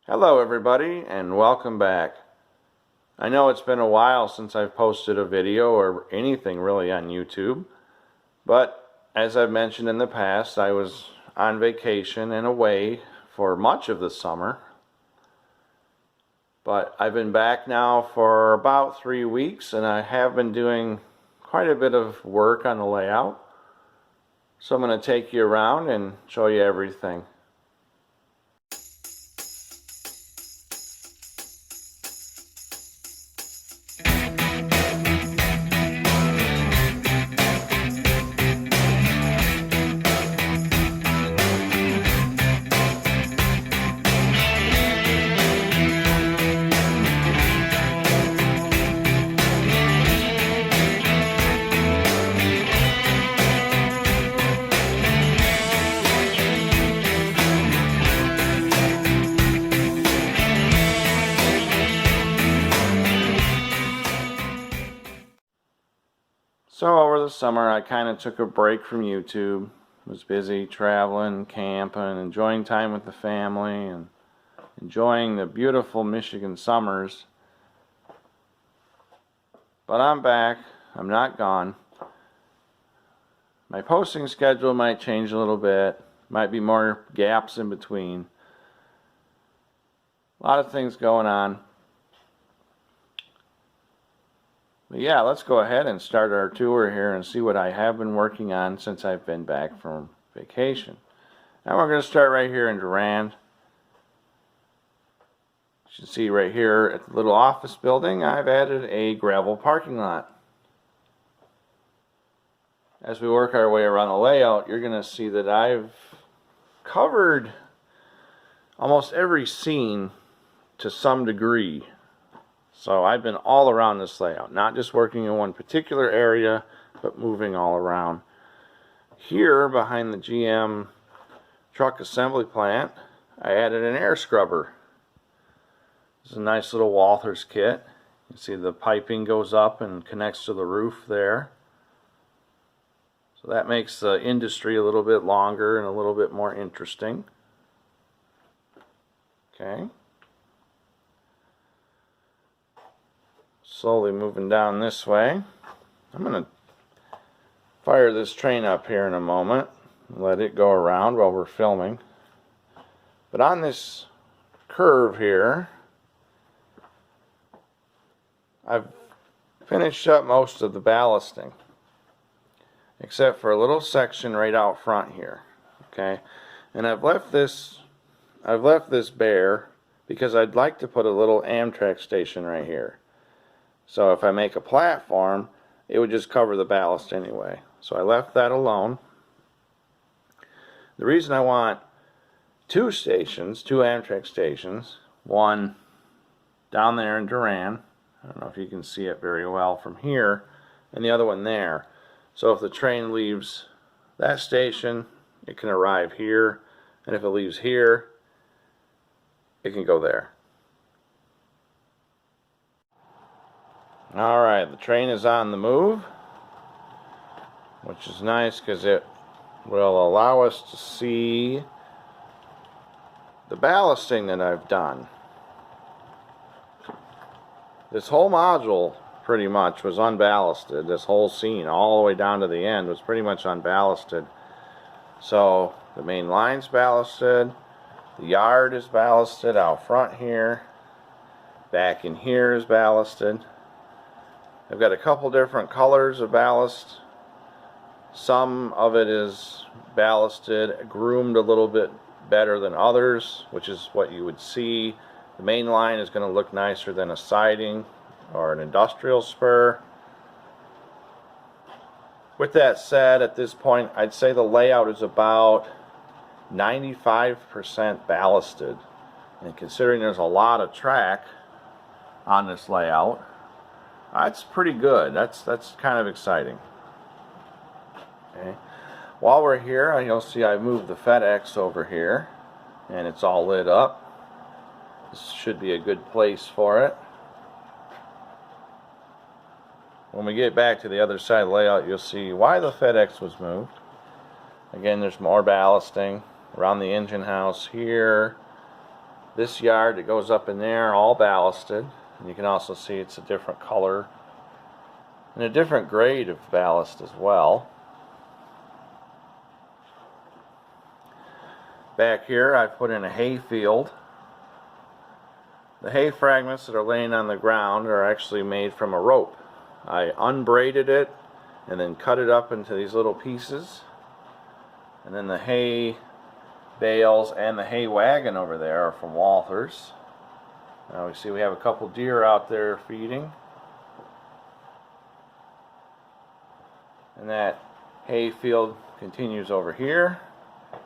Hello everybody and welcome back. I know it's been a while since I've posted a video or anything really on YouTube, but as I've mentioned in the past, I was on vacation and away for much of the summer. But I've been back now for about 3 weeks and I have been doing quite a bit of work on the layout. So I'm going to take you around and show you everything. So over the summer I kind of took a break from YouTube. Was busy traveling, camping, enjoying time with the family, and enjoying the beautiful Michigan summers. But I'm back. I'm not gone. My posting schedule might change a little bit. Might be more gaps in between. A lot of things going on. But yeah, let's go ahead and start our tour here and see what I have been working on since I've been back from vacation. Now we're going to start right here in Durand. You can see right here at the little office building, I've added a gravel parking lot. As we work our way around the layout, you're going to see that I've covered almost every scene to some degree. So I've been all around this layout, not just working in one particular area, but moving all around. Here, behind the GM truck assembly plant, I added an air scrubber. This is a nice little Walthers kit. You can see the piping goes up and connects to the roof there. So that makes the industry a little bit longer and a little bit more interesting. Okay. Slowly moving down this way. I'm going to fire this train up here in a moment and let it go around while we're filming. But on this curve here, I've finished up most of the ballasting, except for a little section right out front here. Okay, and I've left this bare because I'd like to put a little Amtrak station right here. So if I make a platform, it would just cover the ballast anyway. So I left that alone. The reason I want two Amtrak stations, one down there in Durand, I don't know if you can see it very well from here, and the other one there. So if the train leaves that station, it can arrive here, and if it leaves here, it can go there. Alright, the train is on the move, which is nice because it will allow us to see the ballasting that I've done. This whole module pretty much was unballasted. This whole scene all the way down to the end was pretty much unballasted. So the main line's ballasted, the yard is ballasted out front here, back in here is ballasted. I've got a couple different colors of ballast. Some of it is ballasted, groomed a little bit better than others, which is what you would see. The main line is going to look nicer than a siding or an industrial spur. With that said, at this point, I'd say the layout is about 95% ballasted. And considering there's a lot of track on this layout, that's pretty good. That's kind of exciting. Okay. While we're here, you'll see I moved the FedEx over here, and it's all lit up. This should be a good place for it. When we get back to the other side of the layout, you'll see why the FedEx was moved. Again, there's more ballasting around the engine house here, This yard that goes up in there, all ballasted. And you can also see it's a different color and a different grade of ballast as well. Back here I've put in a hay field. The hay fragments that are laying on the ground are actually made from a rope. I unbraided it and then cut it up into these little pieces. And then the hay bales and the hay wagon over there are from Walthers. Now we see we have a couple deer out there feeding. And that hay field continues over here,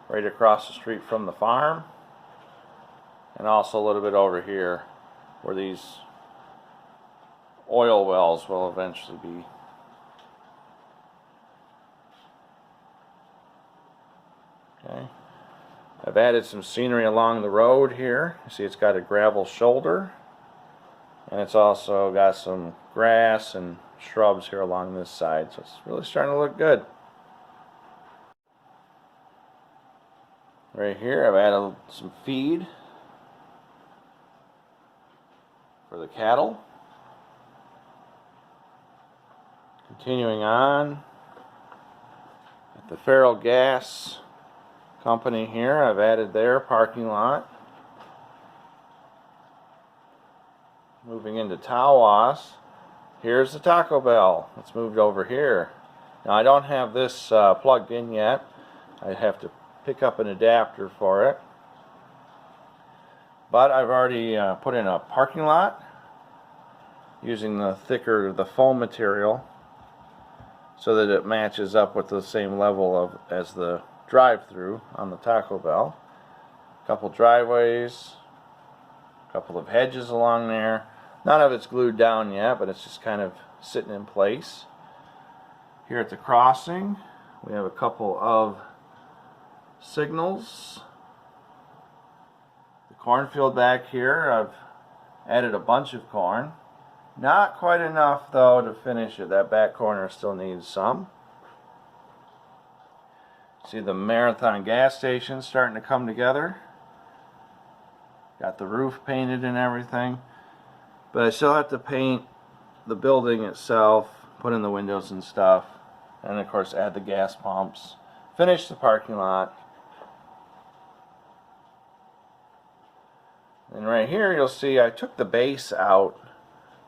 right across the street from the farm. And also a little bit over here where these oil wells will eventually be. Okay. I've added some scenery along the road here. You see it's got a gravel shoulder, and it's also got some grass and shrubs here along this side, so it's really starting to look good. Right here I've added some feed for the cattle. Continuing on at the Farrell Gas Company here, I've added their parking lot. Moving into Tawas, here's the Taco Bell. It's moved over here. Now I don't have this plugged in yet. I have to pick up an adapter for it. But I've already put in a parking lot using the foam material so that it matches up with the same level as the drive-through on the Taco Bell. A couple driveways, a couple of hedges along there. None of it's glued down yet, but it's just kind of sitting in place. Here at the crossing, we have a couple of signals. The cornfield back here, I've added a bunch of corn. Not quite enough though to finish it. That back corner still needs some. See the Marathon gas station starting to come together. Got the roof painted and everything. But I still have to paint the building itself, put in the windows and stuff, and of course add the gas pumps, finish the parking lot. And right here you'll see I took the base out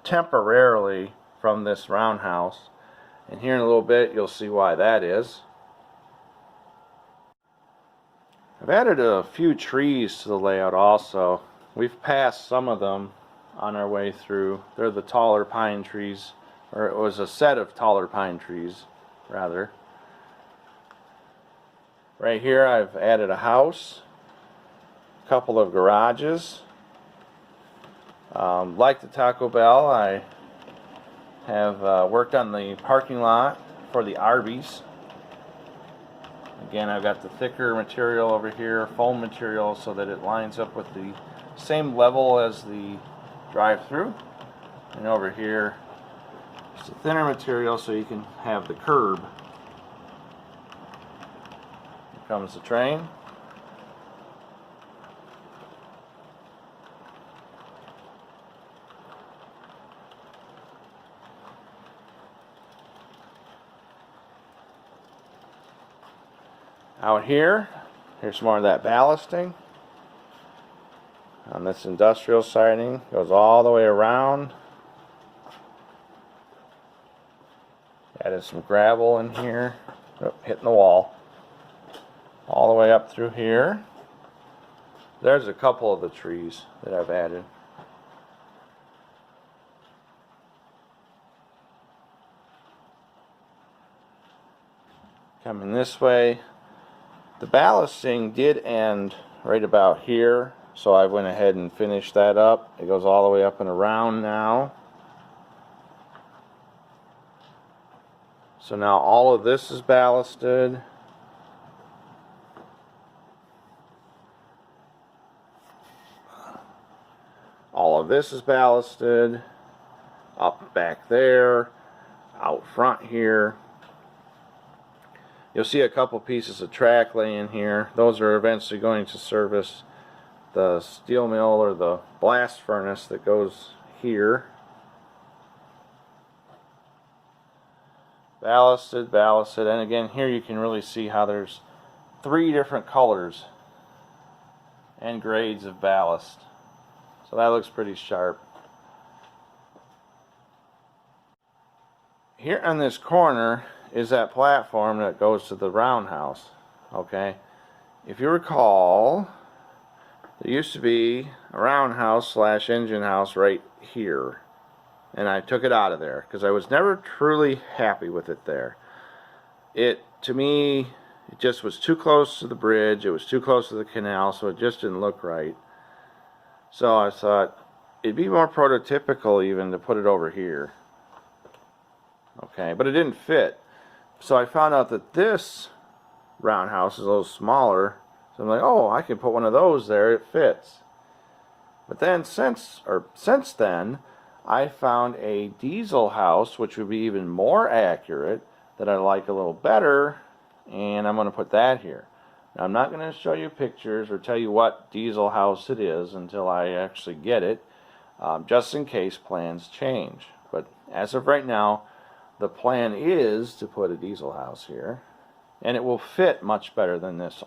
temporarily from this roundhouse, and here in a little bit you'll see why that is. I've added a few trees to the layout also. We've passed some of them on our way through. They're the taller pine trees, or it was a set of taller pine trees rather. Right here I've added a house, a couple of garages. Like the Taco Bell, I have worked on the parking lot for the Arby's. Again, I've got the thicker material over here, foam material, so that it lines up with the same level as the drive-through. And over here, it's a thinner material so you can have the curb. Here comes the train. Out here, here's some more of that ballasting on this industrial siding. Goes all the way around. Added some gravel in here. Oh, hitting the wall. All the way up through here. There's a couple of the trees that I've added. Coming this way. The ballasting did end right about here, so I went ahead and finished that up. It goes all the way up and around now. So now all of this is ballasted. All of this is ballasted. Up back there, out front here. You'll see a couple pieces of track laying here. Those are eventually going to service the steel mill or the blast furnace that goes here. Ballasted, ballasted, and again here you can really see how there's 3 different colors and grades of ballast. So that looks pretty sharp. Here on this corner is that platform that goes to the roundhouse. Okay, if you recall, there used to be a roundhouse / engine house right here, and I took it out of there because I was never truly happy with it there. To me, it just was too close to the bridge, it was too close to the canal, so it just didn't look right. So I thought it'd be more prototypical even to put it over here. Okay, but it didn't fit. So I found out that this roundhouse is a little smaller. So I'm like, oh, I can put one of those there, it fits. But then since then, I found a diesel house, which would be even more accurate, that I like a little better, and I'm going to put that here. Now, I'm not going to show you pictures or tell you what diesel house it is until I actually get it, just in case plans change. But as of right now, the plan is to put a diesel house here, and it will fit much better than this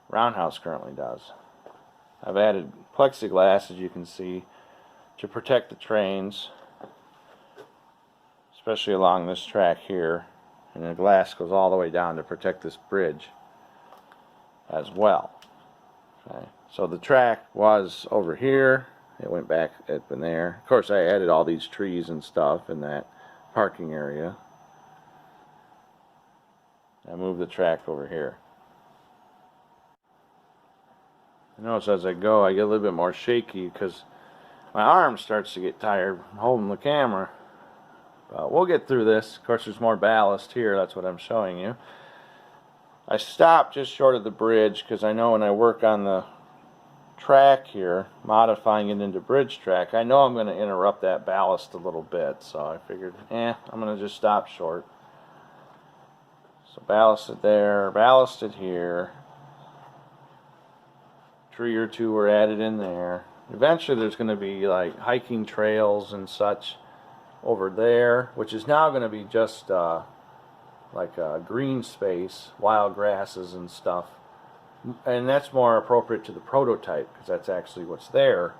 roundhouse currently does. I've added plexiglass, as you can see, to protect the trains, especially along this track here, and the glass goes all the way down to protect this bridge as well. Okay. So the track was over here, it went back up in there. Of course, I added all these trees and stuff in that parking area. I moved the track over here. I notice as I go, I get a little bit more shaky because my arm starts to get tired holding the camera. But we'll get through this. Of course, there's more ballast here. That's what I'm showing you. I stopped just short of the bridge because I know when I work on the track here, modifying it into bridge track, I know I'm going to interrupt that ballast a little bit, so I figured, I'm going to just stop short. So ballasted there, ballasted here, tree or two were added in there. Eventually there's going to be like hiking trails and such over there, which is now going to be just like a green space, wild grasses and stuff. And that's more appropriate to the prototype because that's actually what's there.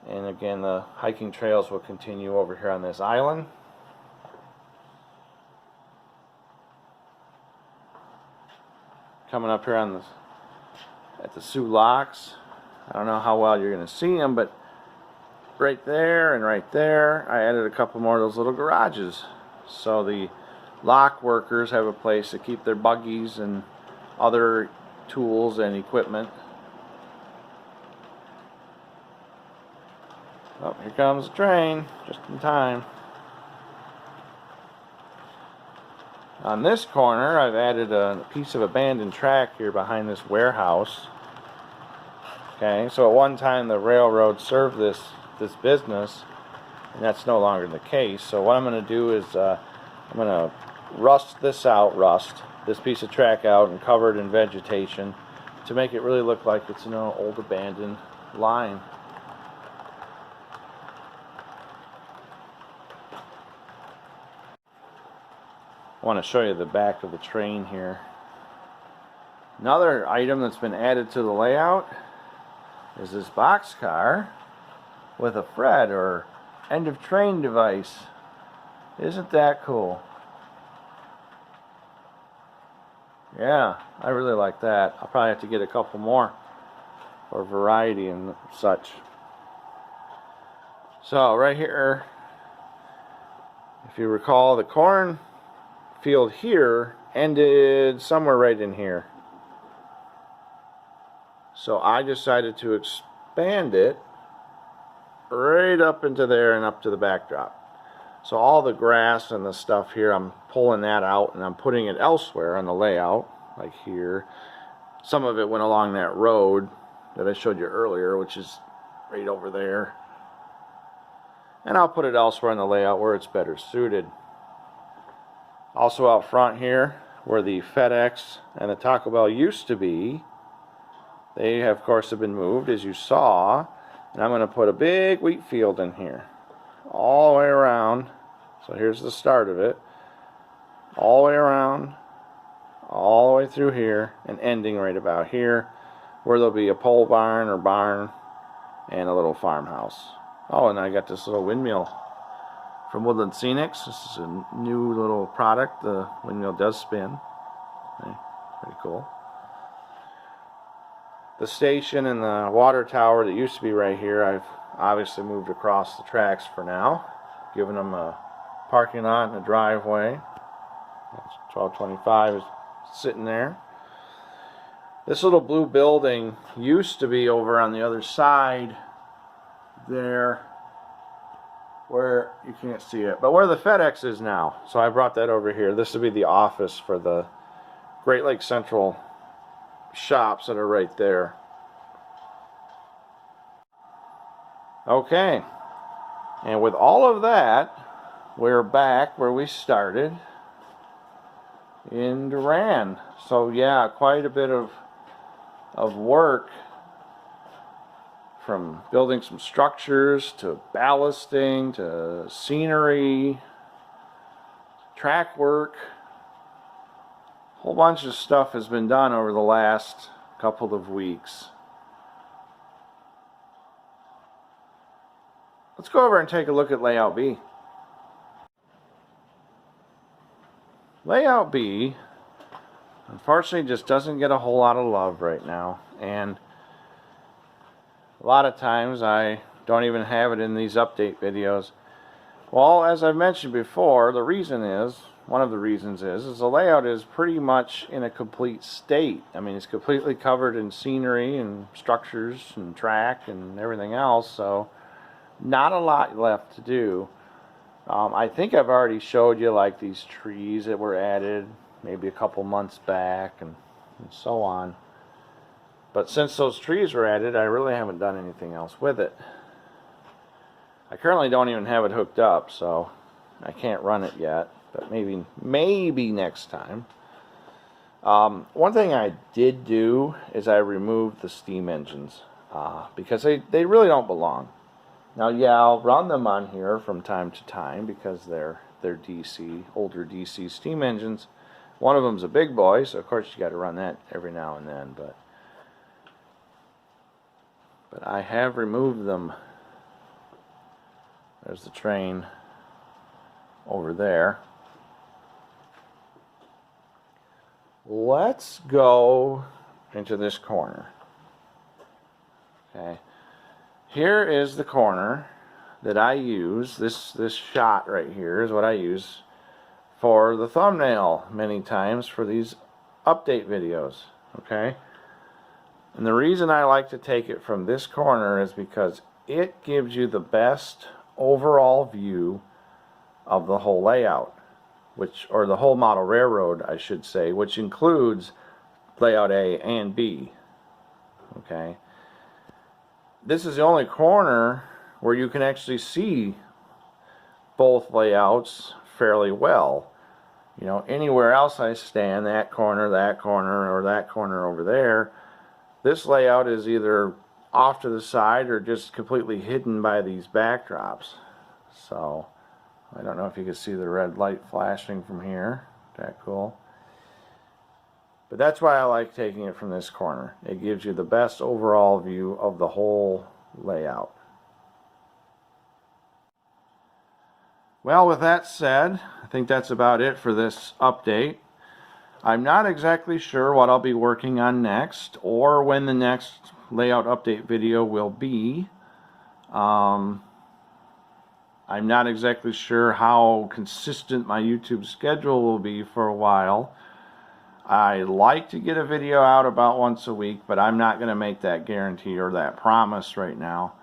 And again, the hiking trails will continue over here on this island. Coming up here on at the Soo Locks. I don't know how well you're going to see them, but right there and right there, I added a couple more of those little garages. So the lock workers have a place to keep their buggies and other tools and equipment. Oh, here comes the train, just in time. On this corner, I've added a piece of abandoned track here behind this warehouse. Okay, so at one time the railroad served this business, and that's no longer the case. So what I'm going to do is I'm going to rust this piece of track out and cover it in vegetation to make it really look like it's an old abandoned line. I want to show you the back of the train here. Another item that's been added to the layout is this boxcar with a FRED or end of train device. Isn't that cool? Yeah, I really like that. I'll probably have to get a couple more for variety and such. So right here, if you recall, the corn field here ended somewhere right in here. So I decided to expand it right up into there and up to the backdrop. So all the grass and the stuff here, I'm pulling that out and I'm putting it elsewhere on the layout, like here. Some of it went along that road that I showed you earlier, which is right over there. And I'll put it elsewhere on the layout where it's better suited. Also out front here, where the FedEx and the Taco Bell used to be, They of course have been moved, as you saw, and I'm going to put a big wheat field in here all the way around. So here's the start of it, all the way around, all the way through here, and ending right about here, where there'll be a pole barn or barn and a little farmhouse. Oh, and I got this little windmill from Woodland Scenics. This is a new little product. The windmill does spin. Okay, pretty cool. The station and the water tower that used to be right here, I've obviously moved across the tracks for now, giving them a parking lot and a driveway. That's 1225 is sitting there. This little blue building used to be over on the other side there, where you can't see it, but where the FedEx is now. So I brought that over here. This would be the office for the Great Lakes Central shops that are right there. Okay, and with all of that, we're back where we started in Duran. So yeah, quite a bit of work, from building some structures to ballasting to scenery, track work. A whole bunch of stuff has been done over the last couple of weeks. Let's go over and take a look at Layout B. Layout B, unfortunately, just doesn't get a whole lot of love right now, and a lot of times I don't even have it in these update videos. Well, as I've mentioned before, the reason is, one of the reasons is the layout is pretty much in a complete state. I mean, it's completely covered in scenery and structures and track and everything else, so not a lot left to do. I think I've already showed you like these trees that were added maybe a couple months back and so on. But since those trees were added, I really haven't done anything else with it. I currently don't even have it hooked up, so I can't run it yet, but maybe next time. One thing I did do is I removed the steam engines because they really don't belong. Now, yeah, I'll run them on here from time to time because they're DC, older DC steam engines. One of them's a big boy, so of course you got to run that every now and then, but I have removed them. There's the train over there. Let's go into this corner. Okay. Here is the corner that I use. This shot right here is what I use for the thumbnail many times for these update videos. Okay. And the reason I like to take it from this corner is because it gives you the best overall view of the whole layout, or the whole model railroad, I should say, which includes layout A and B. Okay. This is the only corner where you can actually see both layouts fairly well. You know, anywhere else I stand, that corner, or that corner over there, this layout is either off to the side or just completely hidden by these backdrops. So, I don't know if you can see the red light flashing from here. Is that cool? But that's why I like taking it from this corner. It gives you the best overall view of the whole layout. Well, with that said, I think that's about it for this update. I'm not exactly sure what I'll be working on next, or when the next layout update video will be. I'm not exactly sure how consistent my YouTube schedule will be for a while. I like to get a video out about once a week, but I'm not going to make that guarantee or that promise right now.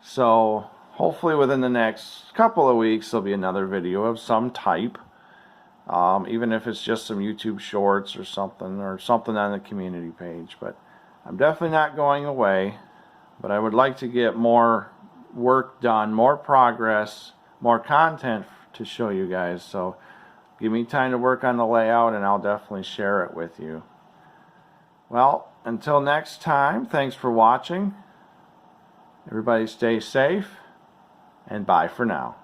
So hopefully within the next couple of weeks there'll be another video of some type. Even if it's just some YouTube shorts or something on the community page. But I'm definitely not going away. But I would like to get more work done, more progress, more content to show you guys. So give me time to work on the layout and I'll definitely share it with you. Well, until next time, thanks for watching. Everybody stay safe, and bye for now.